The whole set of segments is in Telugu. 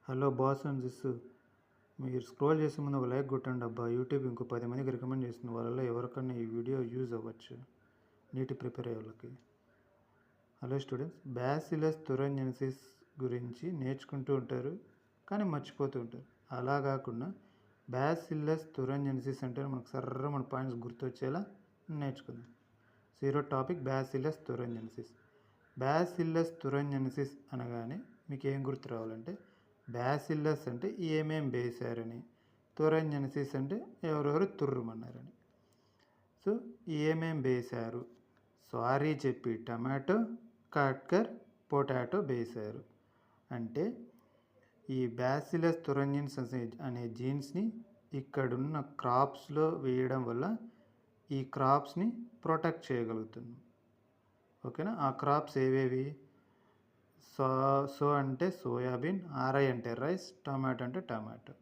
హలో బాస్ అండ్ జిస్సు, మీరు స్క్రోల్ చేసే ముందు ఒక లైక్ కొట్టండి అబ్బా. యూట్యూబ్ ఇంకో 10 మందికి రికమెండ్ చేస్తుంది. వాళ్ళలో ఎవరికన్నా ఈ వీడియో యూజ్ అవ్వచ్చు నీటి ప్రిపేర్ అయ్యే వాళ్ళకి. హలో స్టూడెంట్స్, బ్యాసిలస్ తురింజిన్సిస్ గురించి నేర్చుకుంటూ ఉంటారు కానీ మర్చిపోతూ ఉంటారు. అలా కాకుండా బ్యాసిలస్ తురింజిన్సిస్ అంటే మనకు మన పాయింట్స్ గుర్తొచ్చేలా నేర్చుకుందాం. Zero topic Bacillus thuringiensis. Bacillus thuringiensis అనగానే మీకు ఏం గుర్తు రావాలంటే, బ్యాసిల్లస్ అంటే ఏమేం వేశారని, తురింజిన్సిస్ అంటే ఎవరెవరు తుర్రుమన్నారని. సో ఏమేం వేశారు? సారీ చెప్పి టమాటో, కాట్కర్, పొటాటో వేశారు అంటే ఈ బ్యాసిలస్ తురింజిన్సిస్ అనే జీన్స్ని ఇక్కడున్న క్రాప్స్లో వేయడం వల్ల ఈ క్రాప్స్ని ప్రొటెక్ట్ చేయగలుగుతున్నాం. ఓకేనా? ఆ క్రాప్స్ ఏవేవి? సో అంటే సోయాబీన్, ఆర్ఐ అంటే రైస్, టమాటో అంటే టమాటో,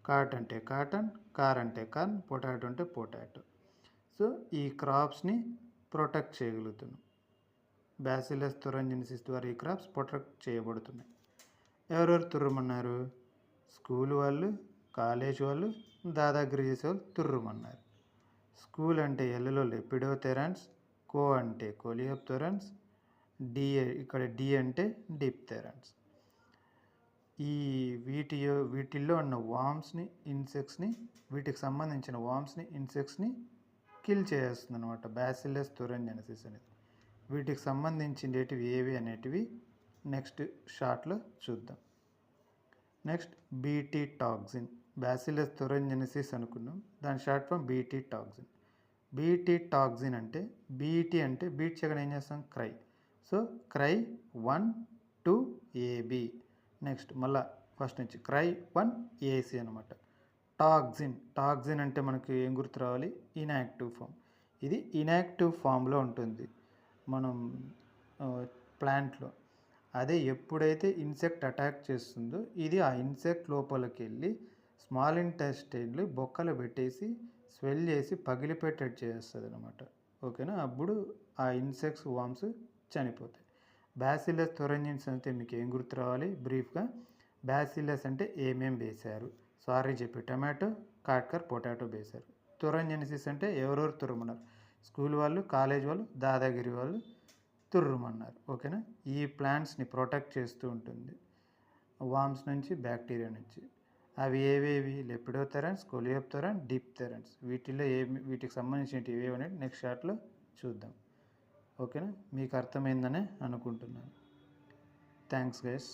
కాట్ అంటే కాటన్, కార్ అంటే కార్న్, పొటాటో అంటే పొటాటో. సో ఈ క్రాప్స్ని ప్రొటెక్ట్ చేయగలుగుతున్నాం. బ్యాసిలస్ తురింజిన్సిస్ ద్వారా ఈ క్రాప్స్ ప్రొటెక్ట్ చేయబడుతున్నాయి. ఎవరెవరు తుర్రుమన్నారు? స్కూల్ వాళ్ళు, కాలేజ్ వాళ్ళు, దాదాగిరి చేసే వాళ్ళు తుర్రుమన్నారు. స్కూల్ అంటే ఎల్లులో లెపిడోథెరాన్స్, కో అంటే కోలియోప్తెరాన్స్, డి ఇక్కడ డి అంటే డిప్తెరాన్స్. ఈ వీటిల్లో ఉన్న వామ్స్ని, ఇన్సెక్ట్స్ని, వీటికి సంబంధించిన వామ్స్ని, ఇన్సెక్ట్స్ని కిల్ చేస్తుంది అనమాట బ్యాసిలస్ తురింజిన్సిస్ అనేది. వీటికి సంబంధించినవి ఏవి అనేటివి నెక్స్ట్ షార్ట్లో చూద్దాం. Next BT toxin. Bacillus thuringiensis అనుకున్నాం, దాని short form BT toxin. BT toxin అంటే బీటీ అంటే బీట్ చేయగానే ఏం చేస్తాం? Cry. So cry 1 2 AB. Next మళ్ళా ఫస్ట్ నుంచి క్రై 1 AC అనమాట. టాక్సిన్ అంటే మనకి ఏం గుర్తు రావాలి? Inactive form. ఇది ఇన్యాక్టివ్ ఫామ్లో ఉంటుంది మనం ప్లాంట్లో. అదే ఎప్పుడైతే ఇన్సెక్ట్ అటాక్ చేస్తుందో ఇది ఆ ఇన్సెక్ట్ లోపలికి వెళ్ళి స్మాల్ ఇంటెస్టైన్లు బొక్కలు పెట్టేసి స్వెల్ చేసి పగిలిపెట్టేట్ చేస్తుంది అనమాట. ఓకేనా? అప్పుడు ఆ ఇన్సెక్ట్స్ వామ్స్ చనిపోతాయి. బ్యాసిలస్ తురింజిన్సిస్ అంటే మీకు ఏం గుర్తు రావాలి? బ్రీఫ్గా బ్యాసిలస్ అంటే ఏమేం వేశారు? సారీ చెప్పి టమాటో, కాట్కర్, పొటాటో వేశారు. తురింజిన్సిస్ అంటే ఎవరెవరు తుర్రుమన్నారు? స్కూల్ వాళ్ళు, కాలేజ్ వాళ్ళు, దాదాగిరి వాళ్ళు తుర్రుమన్నారు. ఓకేనా? ఈ ప్లాంట్స్ని ప్రొటెక్ట్ చేస్తూ ఉంటుంది వామ్స్ నుంచి, బ్యాక్టీరియా నుంచి. అవి ఏవేవి? లెపిడోథెరాన్స్, కోలియోప్తెరాన్, డిప్తెరాన్స్. వీటికి సంబంధించినవి ఏవి అనేది నెక్స్ట్ షార్ట్లో చూద్దాం. ఓకేనా? మీకు అర్థమైందనే అనుకుంటున్నాను. Thanks guys.